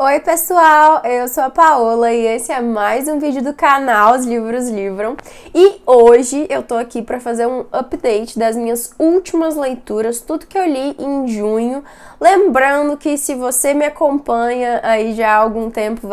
Oi pessoal, eu sou a Paola e esse é mais um vídeo do canal Os Livros Livram. E hoje eu tô aqui para fazer um update das minhas últimas leituras, tudo que eu li em junho. Lembrando que se você me acompanha aí já há algum tempo,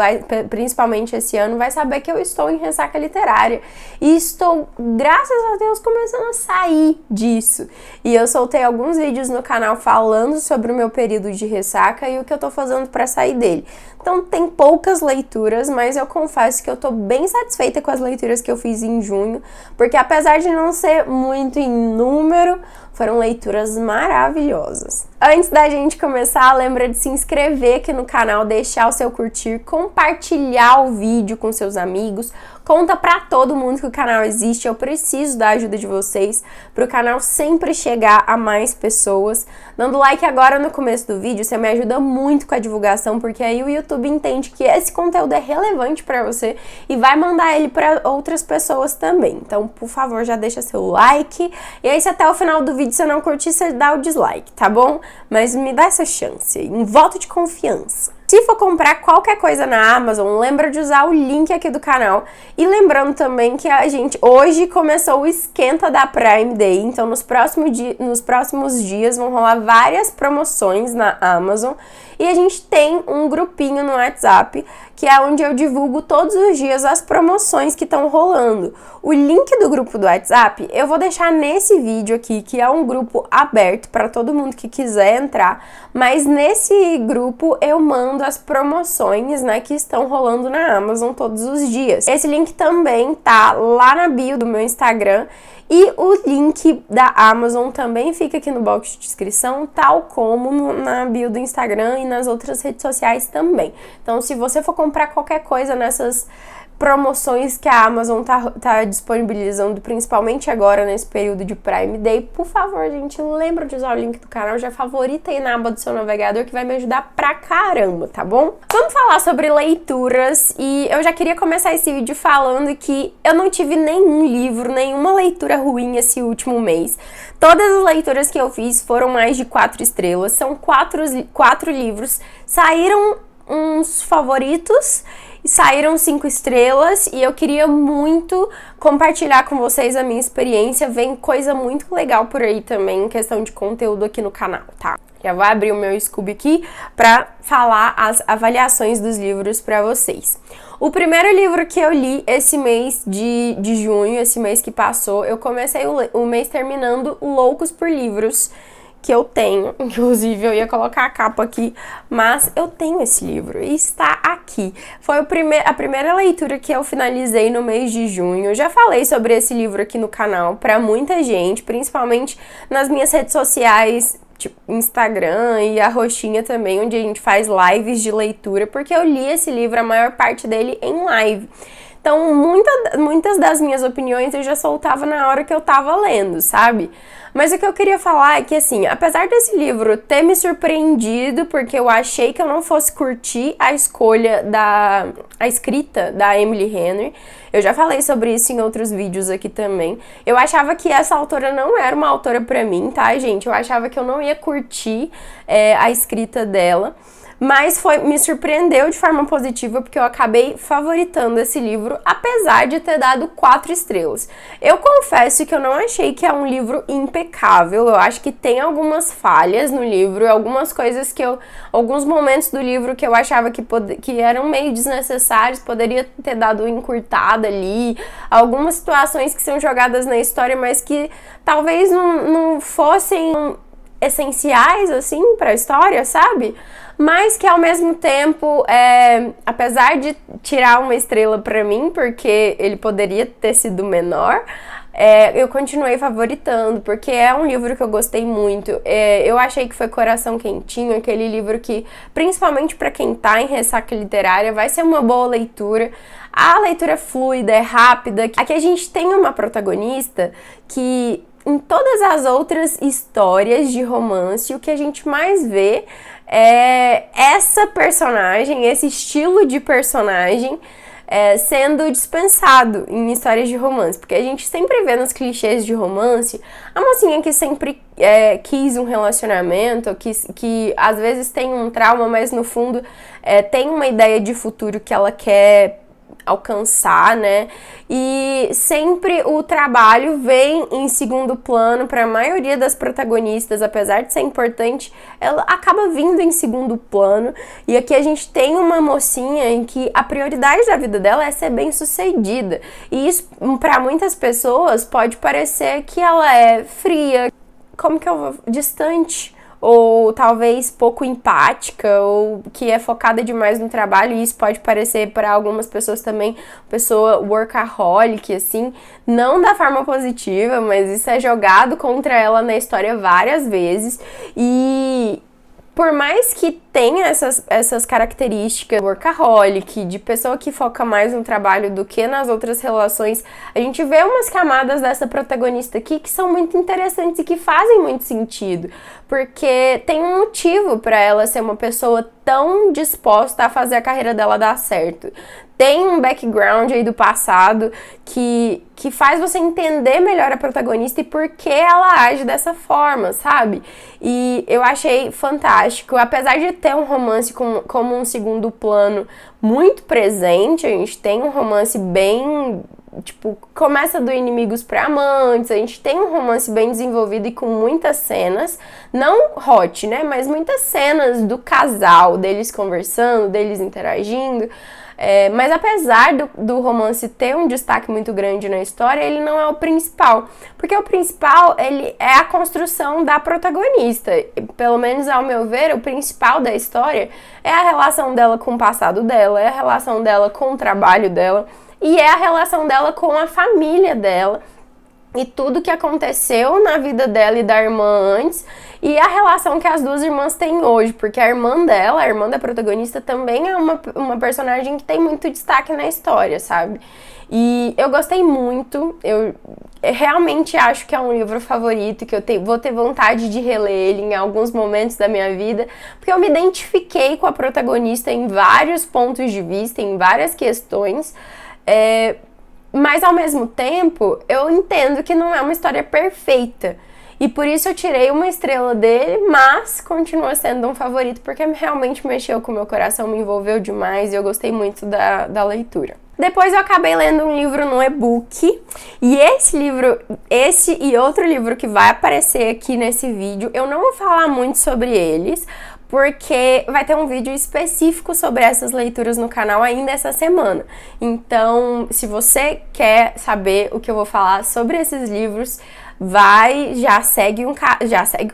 principalmente esse ano, vai saber que eu estou em ressaca literária. E estou, graças a Deus, começando a sair disso. E eu soltei alguns vídeos no canal falando sobre o meu período de ressaca e o que eu tô fazendo para sair dele. Então tem poucas leituras, mas eu confesso que eu tô bem satisfeita com as leituras que eu fiz em junho, porque apesar de não ser muito em número, foram leituras maravilhosas. Antes da gente começar, lembra de se inscrever aqui no canal, deixar o seu curtir, compartilhar o vídeo com seus amigos, conta pra todo mundo que o canal existe, eu preciso da ajuda de vocês para o canal sempre chegar a mais pessoas. Dando like agora no começo do vídeo, você me ajuda muito com a divulgação, porque aí o YouTube entende que esse conteúdo é relevante para você e vai mandar ele para outras pessoas também. Então, por favor, já deixa seu like. E aí, se até o final do vídeo você não curtir, você dá o dislike, tá bom? Mas me dá essa chance, um voto de confiança. Se for comprar qualquer coisa na Amazon, lembra de usar o link aqui do canal. E lembrando também que a gente hoje começou o esquenta da Prime Day. Então nos próximos dias vão rolar várias promoções na Amazon. E a gente tem um grupinho no WhatsApp, que é onde eu divulgo todos os dias as promoções que estão rolando. O link do grupo do WhatsApp eu vou deixar nesse vídeo aqui, que é um grupo aberto para todo mundo que quiser entrar. Mas nesse grupo eu mando as promoções, né, que estão rolando na Amazon todos os dias. Esse link também tá lá na bio do meu Instagram e o link da Amazon também fica aqui no box de descrição, tal como na bio do Instagram e nas outras redes sociais também. Então, se você for comprar qualquer coisa nessas promoções que a Amazon tá disponibilizando, principalmente agora nesse período de Prime Day, por favor, gente, lembra de usar o link do canal, já favorita aí na aba do seu navegador que vai me ajudar pra caramba, tá bom? Vamos falar sobre leituras e eu já queria começar esse vídeo falando que eu não tive nenhum livro, nenhuma leitura ruim esse último mês. Todas as leituras que eu fiz foram mais de 4 estrelas, são quatro livros, saíram uns favoritos, saíram 5 estrelas e eu queria muito compartilhar com vocês a minha experiência. Vem coisa muito legal por aí também em questão de conteúdo aqui no canal, tá? Já vou abrir o meu Scooby aqui pra falar as avaliações dos livros pra vocês. O primeiro livro que eu li esse mês de junho, esse mês que passou, eu comecei o mês terminando Loucos por Livros, que eu tenho, inclusive eu ia colocar a capa aqui, mas eu tenho esse livro e está aqui. Foi a primeira leitura que eu finalizei no mês de junho. Eu já falei sobre esse livro aqui no canal para muita gente, principalmente nas minhas redes sociais, tipo Instagram e a Roxinha também, onde a gente faz lives de leitura, porque eu li esse livro, a maior parte dele em live. Então, muitas das minhas opiniões eu já soltava na hora que eu tava lendo, sabe? Mas o que eu queria falar é que, assim, apesar desse livro ter me surpreendido, porque eu achei que eu não fosse curtir a escrita da Emily Henry, eu já falei sobre isso em outros vídeos aqui também. Eu achava que essa autora não era uma autora pra mim, tá, gente? Eu achava que eu não ia curtir a escrita dela. Mas me surpreendeu de forma positiva, porque eu acabei favoritando esse livro, apesar de ter dado 4 estrelas. Eu confesso que eu não achei que é um livro impecável, eu acho que tem algumas falhas no livro, algumas coisas alguns momentos do livro que eu achava que eram meio desnecessários, poderia ter dado encurtada ali, algumas situações que são jogadas na história, mas que talvez não fossem essenciais, assim, pra história, sabe? Mas que ao mesmo tempo, apesar de tirar uma estrela pra mim, porque ele poderia ter sido menor, eu continuei favoritando, porque é um livro que eu gostei muito. Eu achei que foi Coração Quentinho, aquele livro que, principalmente pra quem tá em ressaca literária, vai ser uma boa leitura. A leitura é fluida, é rápida. Aqui a gente tem uma protagonista que, em todas as outras histórias de romance, o que a gente mais vê é essa personagem, esse estilo de personagem sendo dispensado em histórias de romance, porque a gente sempre vê nos clichês de romance a mocinha que sempre quis um relacionamento, que às vezes tem um trauma, mas no fundo tem uma ideia de futuro que ela quer alcançar, né? E sempre o trabalho vem em segundo plano para a maioria das protagonistas, apesar de ser importante, ela acaba vindo em segundo plano. E aqui a gente tem uma mocinha em que a prioridade da vida dela é ser bem-sucedida. E isso para muitas pessoas pode parecer que ela é fria, distante, ou talvez pouco empática, ou que é focada demais no trabalho, e isso pode parecer para algumas pessoas também pessoa workaholic, assim, não da forma positiva, mas isso é jogado contra ela na história várias vezes, e por mais que tenha essas características workaholic, de pessoa que foca mais no trabalho do que nas outras relações, a gente vê umas camadas dessa protagonista aqui que são muito interessantes e que fazem muito sentido, porque tem um motivo para ela ser uma pessoa tão disposta a fazer a carreira dela dar certo. Tem um background aí do passado que faz você entender melhor a protagonista e por que ela age dessa forma, sabe? E eu achei fantástico, apesar de ter um romance como um segundo plano muito presente, a gente tem um romance bem, tipo, começa do inimigos para amantes, a gente tem um romance bem desenvolvido e com muitas cenas, não hot, né, mas muitas cenas do casal, deles conversando, deles interagindo. Mas apesar do romance ter um destaque muito grande na história, ele não é o principal, porque o principal ele é a construção da protagonista. Pelo menos ao meu ver, o principal da história é a relação dela com o passado dela, é a relação dela com o trabalho dela e é a relação dela com a família dela e tudo que aconteceu na vida dela e da irmã antes, e a relação que as duas irmãs têm hoje, porque a irmã dela, a irmã da protagonista, também é uma personagem que tem muito destaque na história, sabe? E eu gostei muito, eu realmente acho que é um livro favorito, que vou ter vontade de reler ele em alguns momentos da minha vida, porque eu me identifiquei com a protagonista em vários pontos de vista, em várias questões, mas ao mesmo tempo eu entendo que não é uma história perfeita. E por isso eu tirei uma estrela dele, mas continua sendo um favorito, porque realmente mexeu com o meu coração, me envolveu demais e eu gostei muito da leitura. Depois eu acabei lendo um livro no e-book, e esse e outro livro que vai aparecer aqui nesse vídeo, eu não vou falar muito sobre eles, porque vai ter um vídeo específico sobre essas leituras no canal ainda essa semana. Então, se você quer saber o que eu vou falar sobre esses livros, já segue o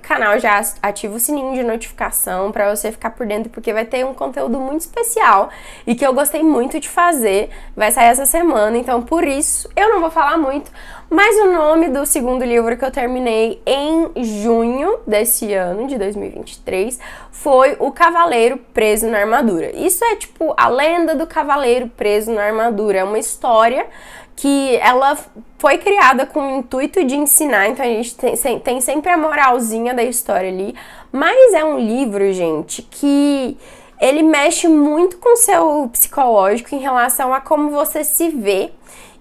canal, já ativa o sininho de notificação para você ficar por dentro, porque vai ter um conteúdo muito especial e que eu gostei muito de fazer, vai sair essa semana, então por isso eu não vou falar muito, mas o nome do segundo livro que eu terminei em junho desse ano, de 2023, foi O Cavaleiro Preso na Armadura. Isso é tipo a lenda do cavaleiro preso na armadura, é uma história que ela foi criada com o intuito de ensinar, então a gente tem sempre a moralzinha da história ali, mas é um livro, gente, que ele mexe muito com o seu psicológico em relação a como você se vê,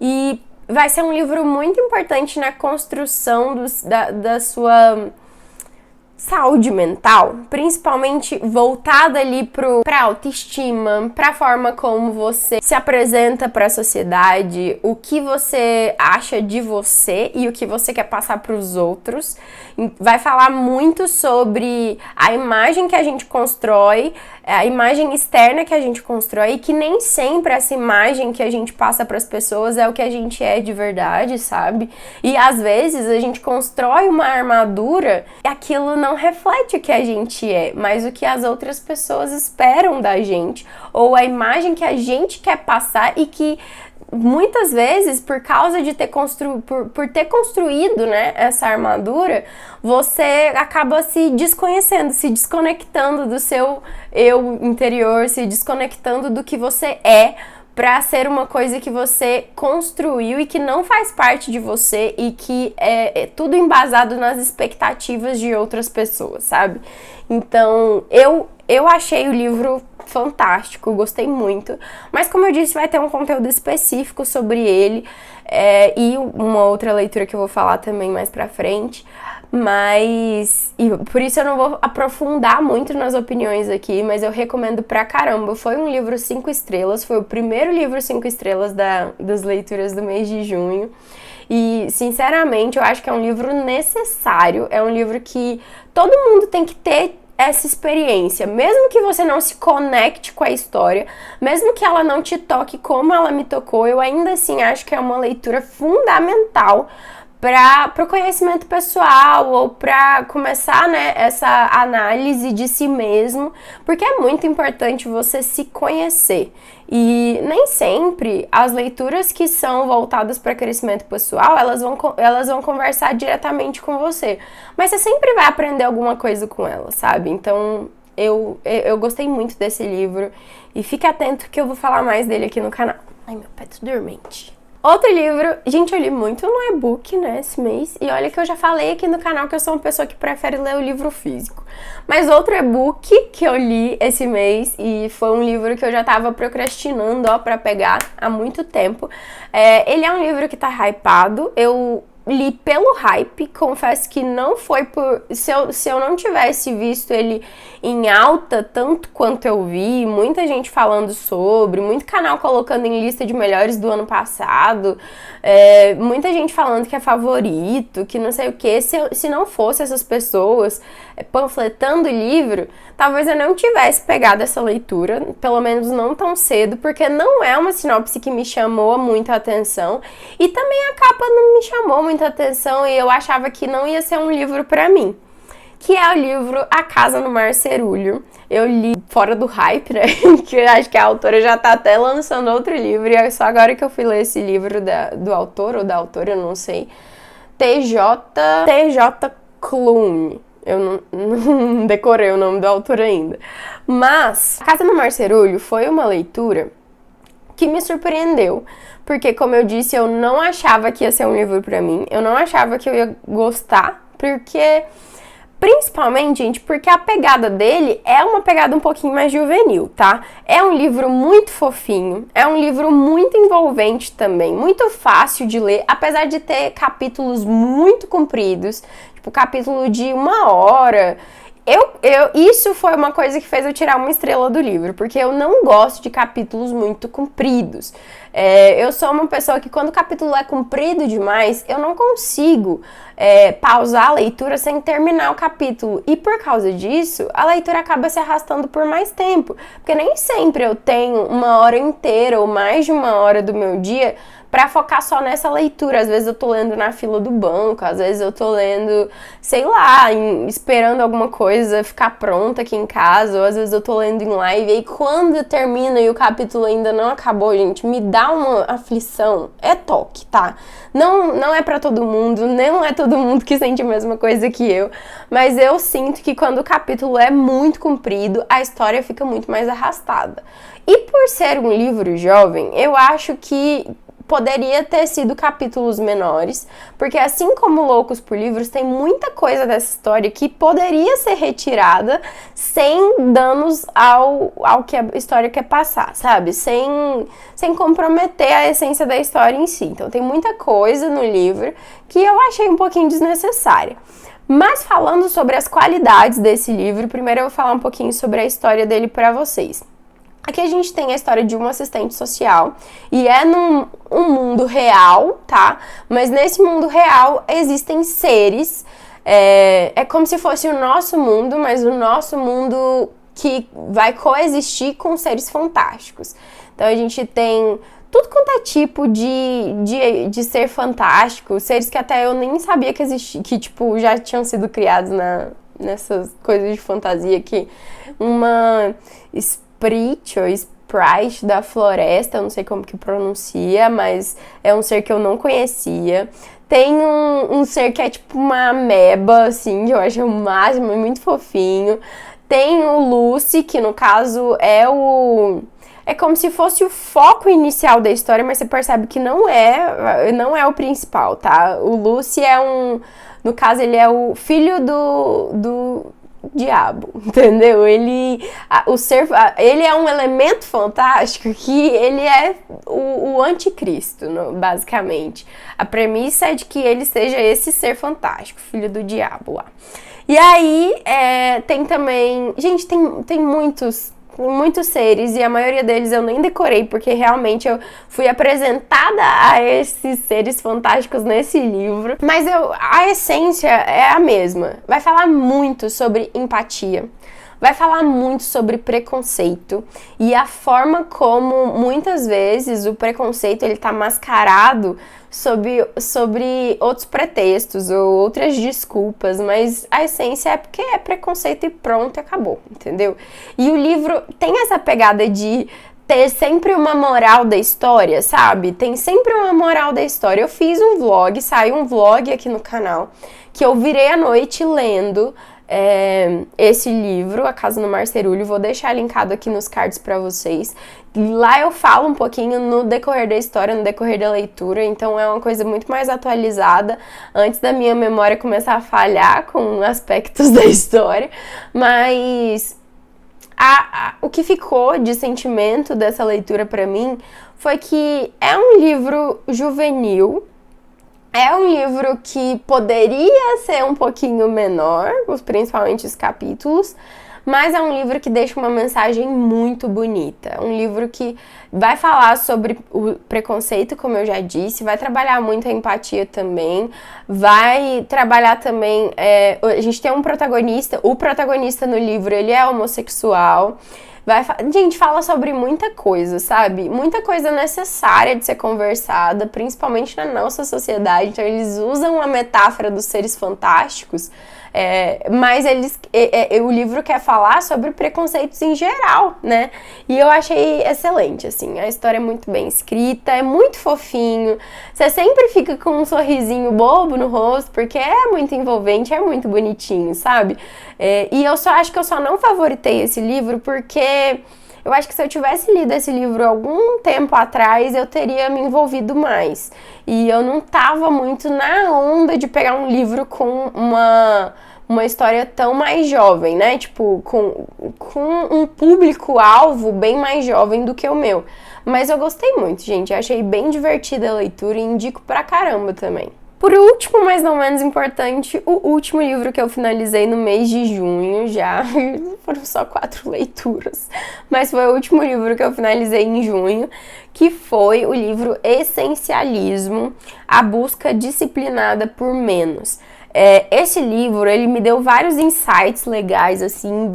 e vai ser um livro muito importante na construção da sua saúde mental, principalmente voltada ali pra autoestima, pra forma como você se apresenta pra sociedade, o que você acha de você e o que você quer passar pros outros. Vai falar muito sobre a imagem que a gente constrói, a imagem externa que a gente constrói, e que nem sempre essa imagem que a gente passa pras pessoas é o que a gente é de verdade, sabe? E às vezes a gente constrói uma armadura e aquilo não reflete o que a gente é, mas o que as outras pessoas esperam da gente, ou a imagem que a gente quer passar, e que muitas vezes, por causa de ter por ter construído, né, essa armadura, você acaba se desconhecendo, se desconectando do seu eu interior, se desconectando do que você é, pra ser uma coisa que você construiu e que não faz parte de você, e que é tudo embasado nas expectativas de outras pessoas, sabe? Então, eu achei o livro fantástico, gostei muito. Mas como eu disse, vai ter um conteúdo específico sobre ele e uma outra leitura que eu vou falar também mais pra frente. E por isso eu não vou aprofundar muito nas opiniões aqui, mas eu recomendo pra caramba. Foi um livro 5 estrelas, foi o primeiro livro 5 estrelas das leituras do mês de junho. E, sinceramente, eu acho que é um livro necessário, é um livro que todo mundo tem que ter essa experiência, mesmo que você não se conecte com a história, mesmo que ela não te toque como ela me tocou, eu ainda assim acho que é uma leitura fundamental para o conhecimento pessoal ou para começar, né, essa análise de si mesmo, porque é muito importante você se conhecer. E nem sempre as leituras que são voltadas para crescimento pessoal, elas vão conversar diretamente com você, mas você sempre vai aprender alguma coisa com elas, sabe? Então eu gostei muito desse livro e fique atento que eu vou falar mais dele aqui no canal. Ai, meu pé tá dormente. Outro livro, gente, eu li muito no e-book, né, esse mês, e olha que eu já falei aqui no canal que eu sou uma pessoa que prefere ler o livro físico. Mas outro e-book que eu li esse mês, e foi um livro que eu já tava procrastinando, ó, pra pegar há muito tempo, ele é um livro que tá hypado, eu li pelo hype, confesso que não foi por... Se eu não tivesse visto ele em alta tanto quanto eu vi, muita gente falando sobre, muito canal colocando em lista de melhores do ano passado, muita gente falando que é favorito, que não sei o que. Se não fosse essas pessoas panfletando o livro, talvez eu não tivesse pegado essa leitura, pelo menos não tão cedo, porque não é uma sinopse que me chamou muita atenção, e também a capa não me chamou muita atenção, e eu achava que não ia ser um livro pra mim, que é o livro A Casa no Mar Cerúleo. Eu li fora do hype, né, que eu acho que a autora já tá até lançando outro livro, e é só agora que eu fui ler esse livro do autor ou da autora, eu não sei, T.J. Klune. Eu não decorei o nome do autor ainda. Mas A Casa no Mar Cerúleo foi uma leitura que me surpreendeu, porque, como eu disse, eu não achava que ia ser um livro pra mim, eu não achava que eu ia gostar, porque... Principalmente, gente, porque a pegada dele é uma pegada um pouquinho mais juvenil, tá? É um livro muito fofinho, é um livro muito envolvente também, muito fácil de ler, apesar de ter capítulos muito compridos, tipo capítulo de 1 hora. Isso foi uma coisa que fez eu tirar 1 estrela do livro, porque eu não gosto de capítulos muito compridos. Eu sou uma pessoa que quando o capítulo é comprido demais, eu não consigo pausar a leitura sem terminar o capítulo. E por causa disso, a leitura acaba se arrastando por mais tempo, porque nem sempre eu tenho 1 hora inteira ou mais de 1 hora do meu dia pra focar só nessa leitura. Às vezes eu tô lendo na fila do banco, às vezes eu tô lendo, sei lá, esperando alguma coisa ficar pronta aqui em casa, ou às vezes eu tô lendo em live, e aí quando termina e o capítulo ainda não acabou, gente, me dá uma aflição. É toque, tá? Não é pra todo mundo, não é todo mundo que sente a mesma coisa que eu, mas eu sinto que quando o capítulo é muito comprido, a história fica muito mais arrastada. E por ser um livro jovem, eu acho que poderia ter sido capítulos menores, porque assim como Loucos por Livros, tem muita coisa dessa história que poderia ser retirada sem danos ao que a história quer passar, sabe? Sem comprometer a essência da história em si. Então tem muita coisa no livro que eu achei um pouquinho desnecessária. Mas falando sobre as qualidades desse livro, primeiro eu vou falar um pouquinho sobre a história dele para vocês. Aqui a gente tem a história de um assistente social e é num mundo real, tá? Mas nesse mundo real existem seres, é como se fosse o nosso mundo, mas o nosso mundo que vai coexistir com seres fantásticos. Então a gente tem tudo quanto é tipo de ser fantástico, seres que até eu nem sabia que existiam, que tipo já tinham sido criados nessas coisas de fantasia, que uma Sprite da floresta, eu não sei como que pronuncia, mas é um ser que eu não conhecia. Tem um ser que é tipo uma ameba, assim, que eu acho o máximo, é muito fofinho. Tem o Lucy, que no caso é como se fosse o foco inicial da história, mas você percebe que não é o principal, tá? O Lucy no caso, ele é o filho diabo, entendeu? Ele é um elemento fantástico que ele é o anticristo, basicamente. A premissa é de que ele seja esse ser fantástico, filho do diabo lá. E aí, tem também... Gente, tem muitos seres, e a maioria deles eu nem decorei, porque realmente eu fui apresentada a esses seres fantásticos nesse livro. Mas a essência é a mesma. Vai falar muito sobre empatia. Vai falar muito sobre preconceito e a forma como muitas vezes o preconceito ele tá mascarado sobre outros pretextos ou outras desculpas, mas a essência é porque é preconceito e pronto, acabou, entendeu? E o livro tem essa pegada de ter sempre uma moral da história, sabe? Tem sempre uma moral da história. Eu fiz um vlog, saiu um vlog aqui no canal, que eu virei a noite lendo esse livro, A Casa no Mar Cerúleo. Vou deixar linkado aqui nos cards pra vocês. Lá eu falo um pouquinho no decorrer da história, no decorrer da leitura, então é uma coisa muito mais atualizada, antes da minha memória começar a falhar com aspectos da história, mas o que ficou de sentimento dessa leitura pra mim foi que é um livro juvenil. É um livro que poderia ser um pouquinho menor, principalmente os capítulos, mas é um livro que deixa uma mensagem muito bonita. Um livro que vai falar sobre o preconceito, como eu já disse, vai trabalhar muito a empatia também, vai trabalhar também... a gente tem um protagonista, o protagonista no livro, ele é homossexual. Gente, fala sobre muita coisa, sabe? Muita coisa necessária de ser conversada, principalmente na nossa sociedade. Então, eles usam a metáfora dos seres fantásticos, mas o livro quer falar sobre preconceitos em geral, né? E eu achei excelente, assim. A história é muito bem escrita, é muito fofinho. Você sempre fica com um sorrisinho bobo no rosto, porque é muito envolvente, é muito bonitinho, sabe? E eu acho que eu só não favoritei esse livro porque eu acho que se eu tivesse lido esse livro algum tempo atrás, eu teria me envolvido mais. E eu não tava muito na onda de pegar um livro com uma história tão mais jovem, né? Tipo, com um público-alvo bem mais jovem do que o meu. Mas eu gostei muito, gente. Eu achei bem divertida a leitura e indico pra caramba também. Por último, mas não menos importante, o último livro que eu finalizei no mês de junho já, foram só 4 leituras, mas foi o último livro que eu finalizei em junho, que foi o livro Essencialismo, A Busca Disciplinada por Menos. Esse livro, ele me deu vários insights legais, assim,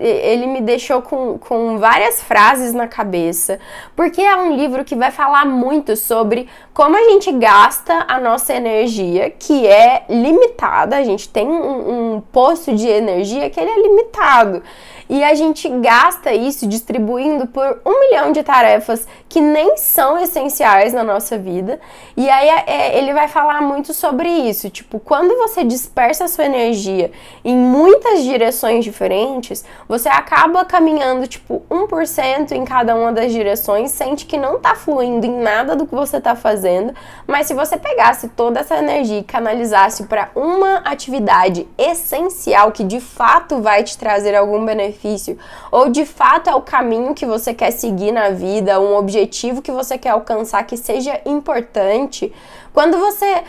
ele me deixou com várias frases na cabeça, porque é um livro que vai falar muito sobre como a gente gasta a nossa energia, que é limitada. A gente tem um poço de energia que ele é limitado, e a gente gasta isso distribuindo por 1 milhão de tarefas que nem são essenciais na nossa vida. E aí ele vai falar muito sobre isso, tipo, quando você dispersa a sua energia em muitas direções diferentes, você acaba caminhando, tipo, 1% em cada uma das direções, sente que não tá fluindo em nada do que você tá fazendo, mas se você pegasse toda essa energia e canalizasse para uma atividade essencial que de fato vai te trazer algum benefício, ou de fato é o caminho que você quer seguir na vida, um objetivo que você quer alcançar que seja importante, quando você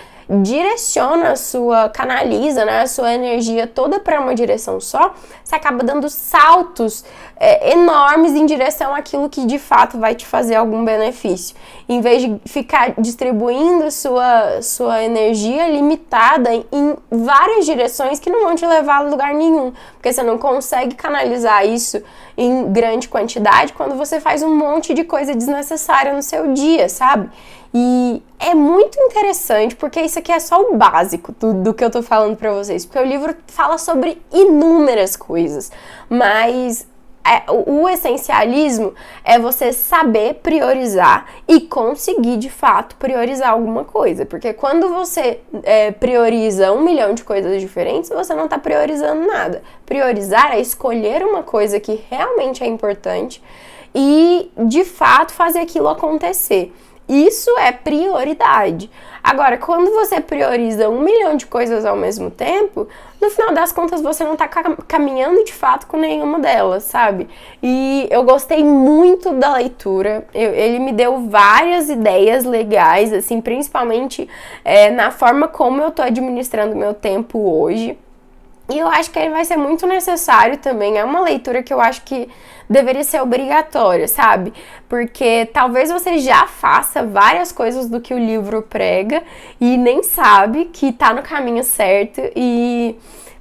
canaliza, né, a sua energia toda para uma direção só, você acaba dando saltos enormes em direção àquilo que de fato vai te fazer algum benefício. Em vez de ficar distribuindo sua energia limitada em várias direções que não vão te levar a lugar nenhum, porque você não consegue canalizar isso em grande quantidade quando você faz um monte de coisa desnecessária no seu dia, sabe? E é muito interessante, porque isso aqui é só o básico do que eu tô falando pra vocês, porque o livro fala sobre inúmeras coisas, mas o essencialismo é você saber priorizar e conseguir de fato priorizar alguma coisa, porque quando você prioriza 1 milhão de coisas diferentes, você não tá priorizando nada. Priorizar é escolher uma coisa que realmente é importante e de fato fazer aquilo acontecer. Isso é prioridade. Agora, quando você prioriza 1 milhão de coisas ao mesmo tempo, no final das contas você não tá caminhando de fato com nenhuma delas, sabe? E eu gostei muito da leitura, ele me deu várias ideias legais, assim, principalmente na forma como eu tô administrando meu tempo hoje. E eu acho que ele vai ser muito necessário também. É uma leitura que eu acho que deveria ser obrigatória, sabe? Porque talvez você já faça várias coisas do que o livro prega e nem sabe que tá no caminho certo, e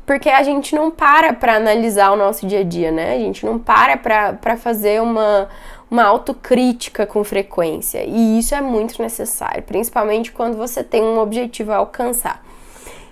porque a gente não para analisar o nosso dia a dia, né? A gente não para fazer uma autocrítica com frequência. E isso é muito necessário, principalmente quando você tem um objetivo a alcançar.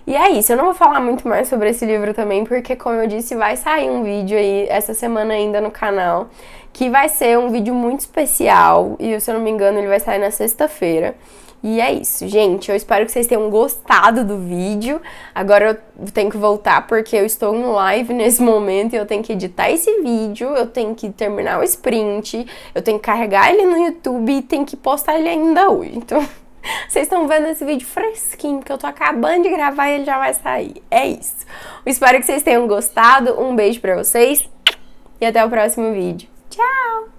E é isso, eu não vou falar muito mais sobre esse livro também, porque, como eu disse, vai sair um vídeo aí essa semana ainda no canal, que vai ser um vídeo muito especial, e se eu não me engano ele vai sair na sexta-feira. E é isso, gente, eu espero que vocês tenham gostado do vídeo. Agora eu tenho que voltar porque eu estou em live nesse momento e eu tenho que editar esse vídeo, eu tenho que terminar o sprint, eu tenho que carregar ele no YouTube e tenho que postar ele ainda hoje, então... Vocês estão vendo esse vídeo fresquinho, que eu tô acabando de gravar e ele já vai sair. É isso. Eu espero que vocês tenham gostado. Um beijo pra vocês e até o próximo vídeo. Tchau!